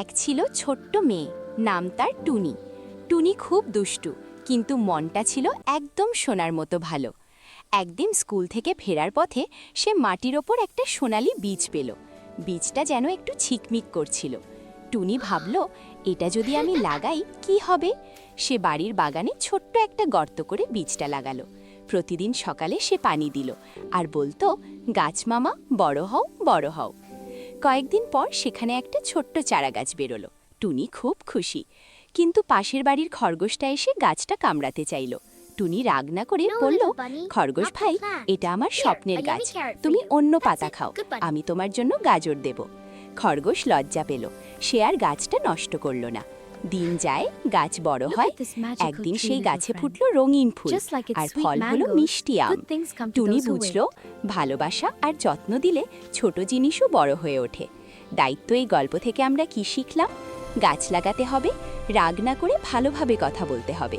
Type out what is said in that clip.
এক ছিল ছোট্ট মেয়ে, নাম তার টুনি। টুনি খুব দুষ্টু, কিন্তু মনটা ছিল একদম সোনার মতো ভালো। একদিন স্কুল থেকে ফেরার পথে সে মাটির ওপর একটা সোনালি বীজ পেল। বীজটা যেন একটু ছিকমিক করছিল। টুনি ভাবল, এটা যদি আমি লাগাই কি হবে। সে বাড়ির বাগানে ছোট্ট একটা গর্ত করে বীজটা লাগালো। প্রতিদিন সকালে সে পানি দিল আর বলতো, গাছ মামা বড় হও বড় হও। কয়েকদিন পর সেখানে একটা ছোট্ট চারাগাছ বেরোলো। টুনি খুব খুশি, কিন্তু পাশের বাড়ির খরগোশটা এসে গাছটা কামড়াতে চাইল। টুনি রাগ না করে বলল, খরগোশ ভাই, এটা আমার স্বপ্নের গাছ, তুমি অন্য পাতা খাও, আমি তোমার জন্য গাজর দেব। খরগোশ লজ্জা পেল, সে আর গাছটা নষ্ট করল না। দিন যায়, গাছ বড় হয়। একদিন সেই গাছে ফুটলো রঙিন ফুল, আর ফল হলো মিষ্টি আম। টুনি বুঝল, ভালোবাসা আর যত্ন দিলে ছোট জিনিসও বড় হয়ে ওঠে। দায়িত্ব এই গল্প থেকে আমরা কি শিখলাম? গাছ লাগাতে হবে, রাগ না করে ভালোভাবে কথা বলতে হবে।